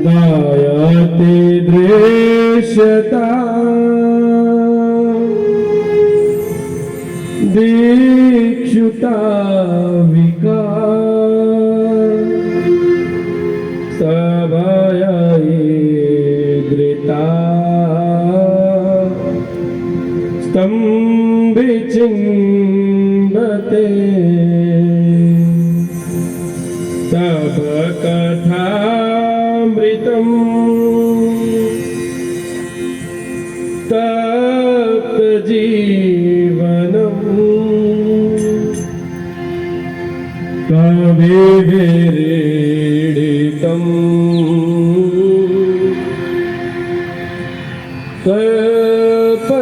गायते दृश्यता दीक्षुता विकार सभयैद्रिता स्तम्भिचिन्वते तव कथामृतम् तप्तजीवनम् कविभिरीडितम् कल्पशापहम्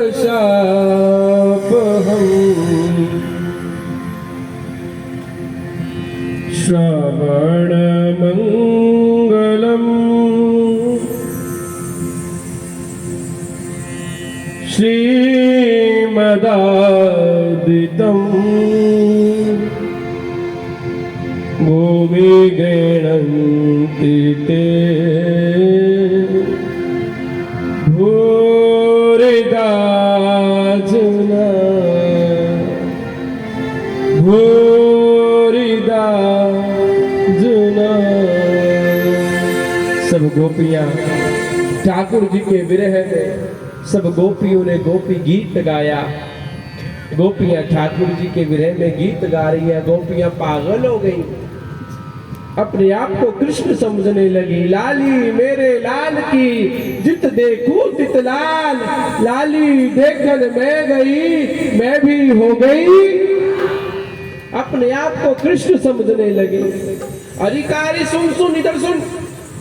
श्रवणमङ्गलम् श्रीमदादितम् भूमि गृह्णन्ति ते भूरिदा जना भूरिदा जना। सब गोपियां ठाकुर जी के विरह में सब गोपियों ने गोपी गीत गाया। गोपियां ठाकुर जी के विरह में गीत गा रही हैं। गोपियां पागल हो गई, अपने आप को कृष्ण समझने लगी। लाली मेरे लाल की जित देखूं तित लाल, लाली देखन मैं गई मैं भी हो गई। अपने आप को कृष्ण समझने लगी। अधिकारी सुन सुन इधर सुन,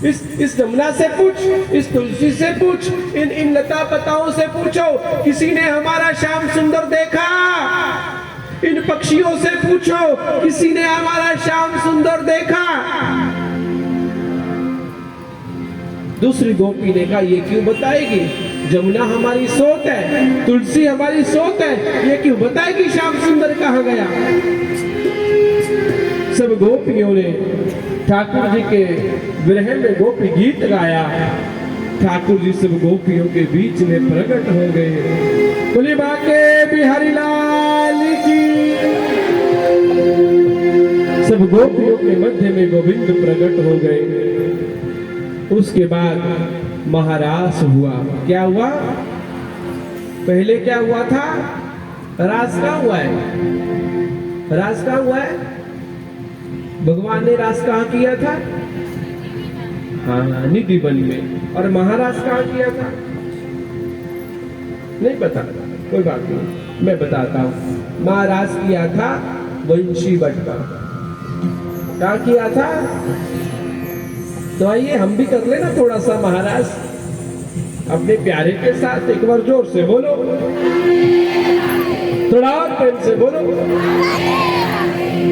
इस जमुना से पूछ, इस तुलसी से पूछ, इन लता पताओं से पूछो, किसी ने हमारा श्याम सुंदर देखा? इन पक्षियों से पूछो, किसी ने हमारा श्याम सुंदर देखा? दूसरी गोपी ने कहा, ये क्यों बताएगी? जमुना हमारी सोत है, तुलसी हमारी सोत है, ये क्यों बताएगी श्याम सुंदर कहाँ गया? सब गोपियों ने ठाकुर जी के विरह में गोपी गीत गाया। ठाकुर जी सब गोपियों के बीच में प्रकट हो गए। बोले बाके बिहारी लाल की। सब गोपियों के मध्य में गोविंद प्रकट हो गए। उसके बाद महारास हुआ। क्या हुआ? पहले क्या हुआ था? रास का हुआ है। रास का हुआ है। भगवान ने रास कहाँ किया था? हाँ, निधि वन में। और महाराज कहाँ किया था? नहीं पता, कोई बात नहीं, मैं बताता हूँ। महाराज किया था वंशी भट्ट का। कहाँ किया था? तो आइए हम भी कर लेना थोड़ा सा महाराज अपने प्यारे के साथ। एक बार जोर से बोलो, थोड़ा और प्रेम से बोलो,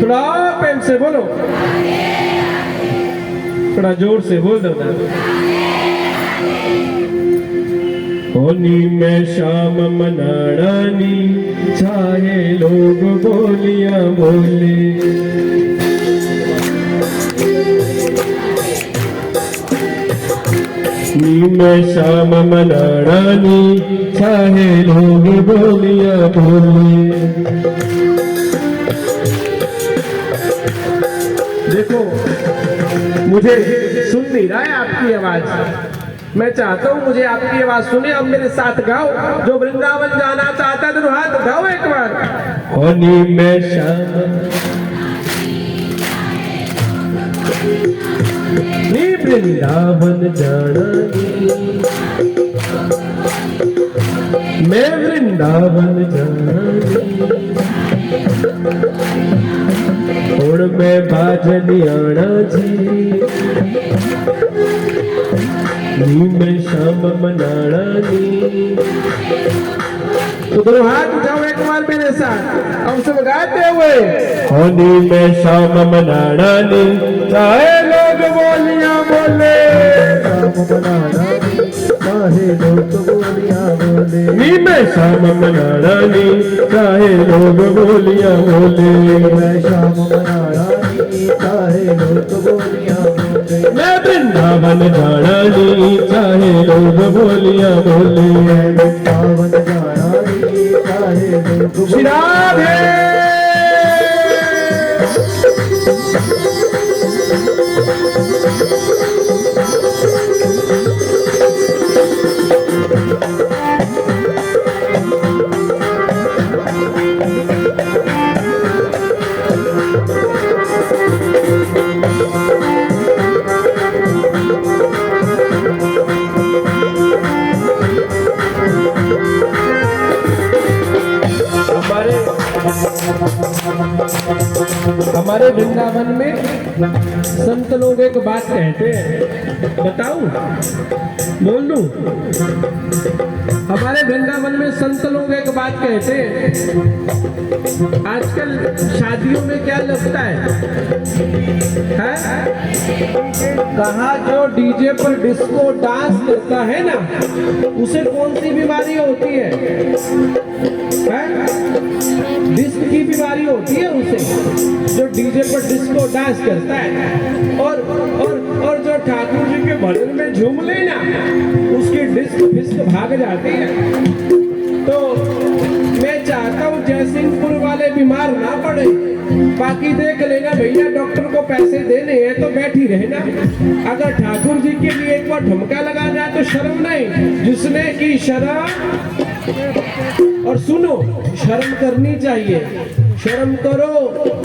थोड़ा और प्रेम से बोलो, थोड़ा जोर से बोल दो ना। होनी में शाम मनानी, चाहे लोग बोलियां बोले। नी में शाम मनानी, चाहे लोग बोलियां बोले। देखो, मुझे सुन नहीं रहा है आपकी आवाज। मैं चाहता हूँ मुझे आपकी आवाज सुने। अब मेरे साथ गाओ। जो वृंदावन जाना चाहता है तो हाथ गाओ एक बार। होनी में शाम नी वृंदावन जाना, मैं वृंदावन जाना। और मैं बाजनियाना जी, नी मैं शाम मनाना नी। तो दोनों हाथ उठाओ एक बार मेरे साथ, हम सब गाते हुए। होनी में शाम मनाना नी, चाहे लोग बोलियां बोले। शाम मनाना नी, चाहे लोग बोलियां बोले। नी मैं शाम मनाना नी, चाहे लोग बोलियां बोले। मैं शाम मनाना नी, चाहे लोग बोलियां बोले। वृंदावन जाना नी चाहे लोग बोलिया बोले, वृंदावन जाना नी चाहे लोग श्री राधे। हमारे वृंदावन में संत लोग एक बात कहते हैं, बताऊं, बोल दूं? हमारे वृंदावन में संत लोग एक बात कहते हैं, आजकल शादियों में क्या लगता है? कहा जो डीजे पर डिस्को डांस करता है ना, उसे कौन सी बीमारी होती है? डिस्क की बीमारी होती है उसे, जो डीजे पर डिस्को डांस करता है। और जो ठाकुर जी के भजन में झूम ले ना, उसकी डिस्क फिस्क भाग जाती है। तो मैं चाहता हूँ जयसिंहपुर वाले बीमार ना पड़े, बाकी देख लेना भैया, डॉक्टर को पैसे देने हैं तो बैठी रहना। अगर ठाकुर जी के लिए एक बार ठुमका लगा जाए तो शर्म नहीं, जिसने की शर्म। और सुनो, शर्म करनी चाहिए, शर्म करो।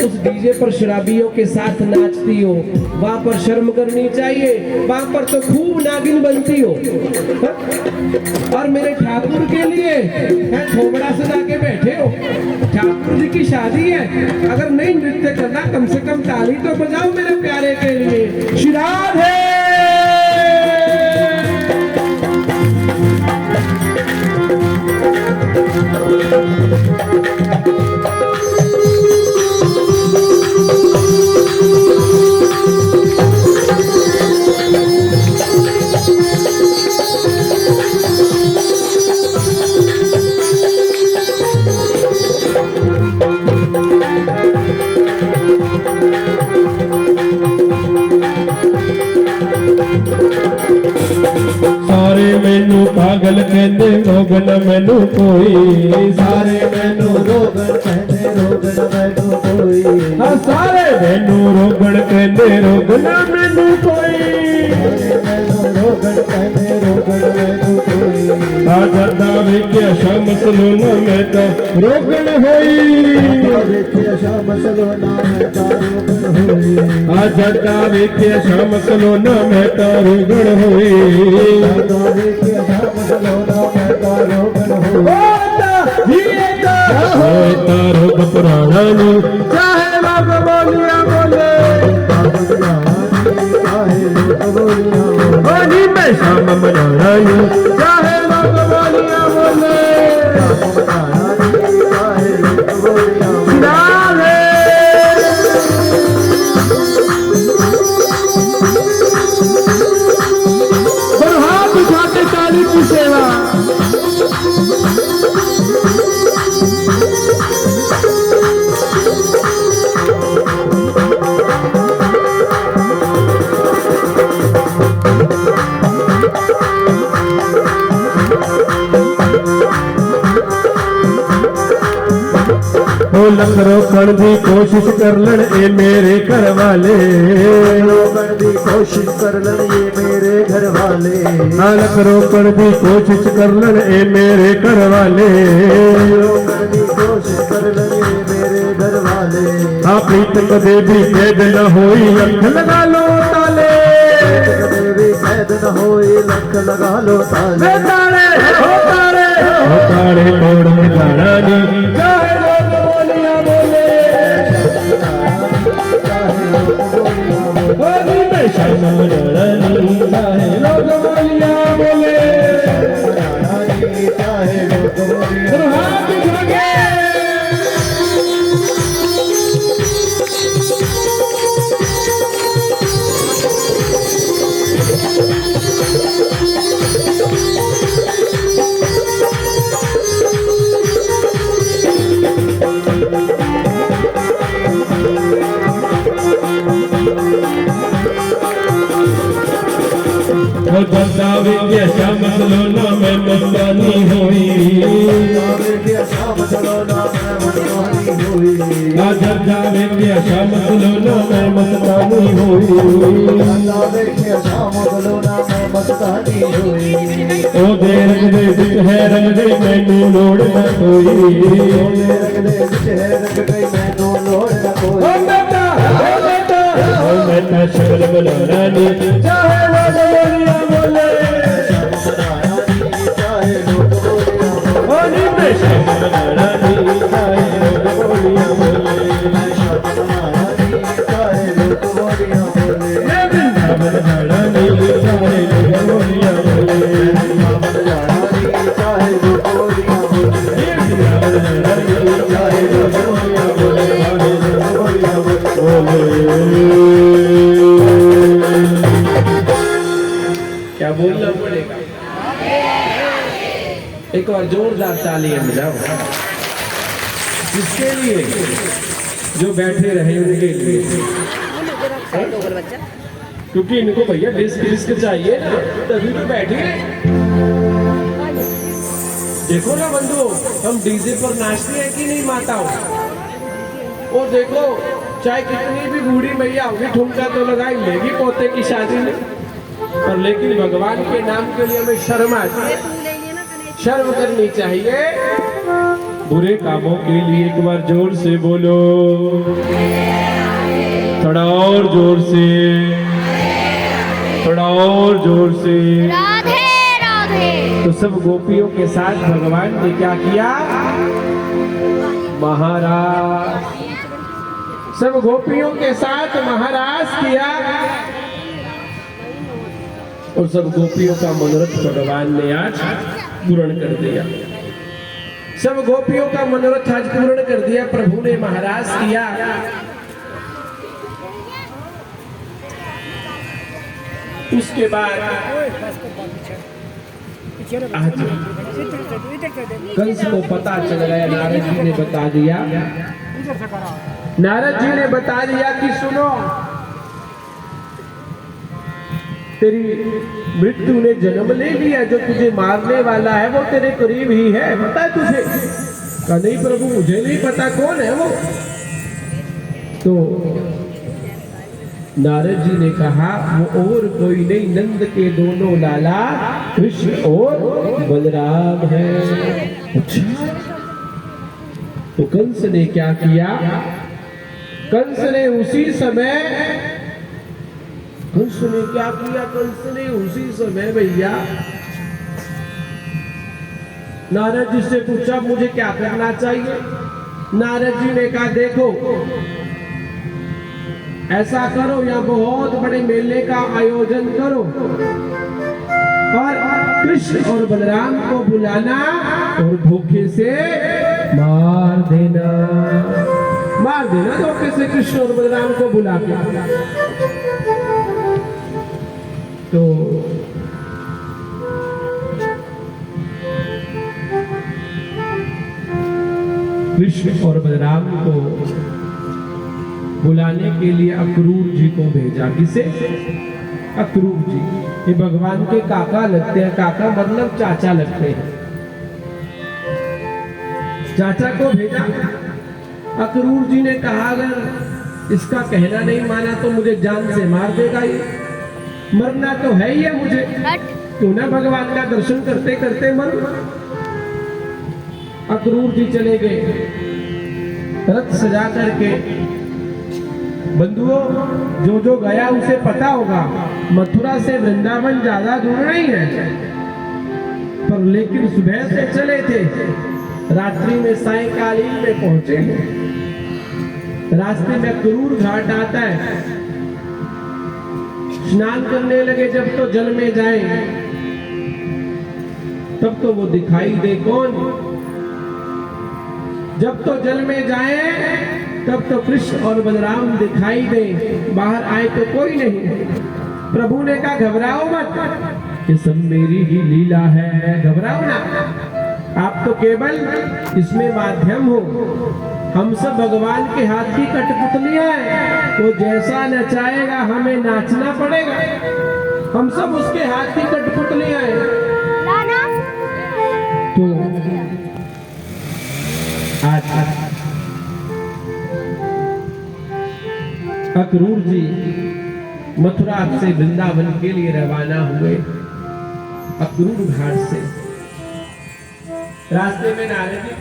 उस डीजे पर शराबियों के साथ नाचती हो, वहां पर शर्म करनी चाहिए, वहां पर तो खूब नागिन बनती हो। और मेरे ठाकुर के लिए थोबड़ा सजा के बैठे हो, ठाकुर जी की शादी है, अगर नहीं नृत्य करना कम से कम ताली तो बजाओ मेरे प्यारे के लिए। श्री राधे। सारे मैनू पागल कहते रोगन मैनू कोई, सारे मैनू रोगन कहते रोगन मैनू कोई। हाँ, सारे मैनू रोगन कहते रोगन मैनू कोई, रोगन कहते रोगन मैनू कोई। आजादा वेख्या शाम सलोना मैं तो रोगन होई, वेख्या शाम सलोना मैं तो रोगन होई। आजादा वेख्या शाम सलोना मैं तो रोगन होई, तारो पुराना नी चाहे लोग बोलिया बोले, होली में शाम मनाना नी चाहे लोग बोलिया बोले। हाथ उठाते ताली की सेवा। लख रोकण की कोशिश कर लन ए मेरे घर वाले, रोकण की कोशिश कर लन ये मेरे घर वाले। लख रोकण की कोशिश कर लन ए मेरे घर वाले, रोकण की कोशिश कर लन ये मेरे घर वाले। प्रीत कदे भी कैद न होई लख लगा लो ताले, कदे भी कैद न होई लख लगा लो ताले। ताले हो ताले हो ताले तोड़ में गाना नी चाहे लोग बोलिया बोले, होली में शाम मनाना नी चाहे लोग बोलिया बोले, चाहे लोग बोलिया। हाथ उठा के करता विद्या श्याम सलोना मैं मस्तानी होई श्याम सलोना मैं मस्तानी होई करता विद्या श्याम सलोना मैं मस्तानी होई श्याम सलोना मैं मस्तानी होई ओ दे रंग दे विच है रंग दे मैनू लोड़ ना कोई रंग दे विच है रंग दे मैनू लोड़ ना कोई ओ बेटा शबल बुलाना नी चाहे लोग बोलिया बोले चाहे लोग बोलिया ओ नी मैं शबल बुलाना नी चाहे लोग बोलिया बोले चाहे लोग बोलिया बोले मैं वृंदावन जाना नी चाहे लोग बोलिया बोले चाहे लोग बोलिया बोले वृंदावन जाना नी चाहे लोग बोलिया बोले क्या बोलना पड़ेगा एक और जोरदार तालियां बजाओ किसके लिए जो बैठे रहे उनके लिए क्योंकि इनको भैया डिस्क डिस्क चाहिए ना तभी तो बैठे हैं। देखो ना बंधु हम डीजे पर नाचते हैं कि नहीं माताओं और देखो चाहे कितनी भी बूढ़ी मैया होगी ठुमका तो लगाई लेगी पोते की शादी में पर लेकिन भगवान के नाम के लिए हमें शर्म आती है शर्म करनी चाहिए बुरे कामों के लिए एक बार जोर से बोलो थोड़ा और जोर से थोड़ा और जोर से राधे राधे। तो सब गोपियों के साथ भगवान ने क्या किया महाराज सब गोपियों के साथ महाराज किया और सब गोपियों का मनोरथ भगवान ने आज पूर्ण कर दिया सब गोपियों का मनोरथ आज पूर्ण कर दिया प्रभु ने महाराज किया उसके बाद आज कंस को पता चल गया नारद जी ने बता दिया नारद जी ने बता दिया कि सुनो तेरी मृत्यु ने जन्म ले लिया जो तुझे मारने वाला है वो तेरे करीब ही है पता है तुझे कहा नहीं प्रभु मुझे नहीं पता कौन है वो तो नारद जी ने कहा वो और कोई नहीं नंद के दोनों लाला कृष्ण और बलराम है अच्छा तो कंस ने क्या किया कंस ने उसी समय कंस ने उसी समय भैया नारद जी से पूछा मुझे क्या करना चाहिए नारद जी ने कहा देखो ऐसा करो या बहुत बड़े मेले का आयोजन करो और कृष्ण और बलराम को बुलाना और धोखे से मार देना धोखे से कृष्ण और बलराम को बुला के तो कृष्ण और बलराम को बुलाने के लिए अक्रूर जी को भेजा किसे अक्रूर जी ये भगवान के काका लगते हैं काका मतलब चाचा लगते हैं चाचा को भेजा अक्रूर जी ने कहा अगर इसका कहना नहीं माना तो मुझे जान से मार देगा ये मरना तो है ही है मुझे क्यों ना भगवान का दर्शन करते करते मरूं अक्रूर जी चले गए रथ सजा करके बंधुओं जो गया उसे पता होगा मथुरा से वृंदावन ज्यादा दूर नहीं है पर लेकिन सुबह से चले थे रात्रि में सायंकालीन में पहुंचे रास्ते में क्रूर घाट आता है स्नान करने लगे जब तो जल में जाए तब तो वो दिखाई दे कौन जब तो जल में जाए तब तो कृष्ण और बलराम दिखाई दे बाहर आए तो कोई नहीं प्रभु ने कहा घबराओ मत ये सब मेरी ही लीला है घबराओ ना आप तो केवल इसमें माध्यम हो हम सब भगवान के हाथ की कठपुतलियां हैं तो जैसा नचाएगा हमें नाचना पड़ेगा हम सब उसके हाथ की कठपुतली हैं। लाना तो आज अक्रूर जी मथुरा से वृंदावन के लिए रवाना हुए। अक्रूर घाट से रास्ते में नारद जी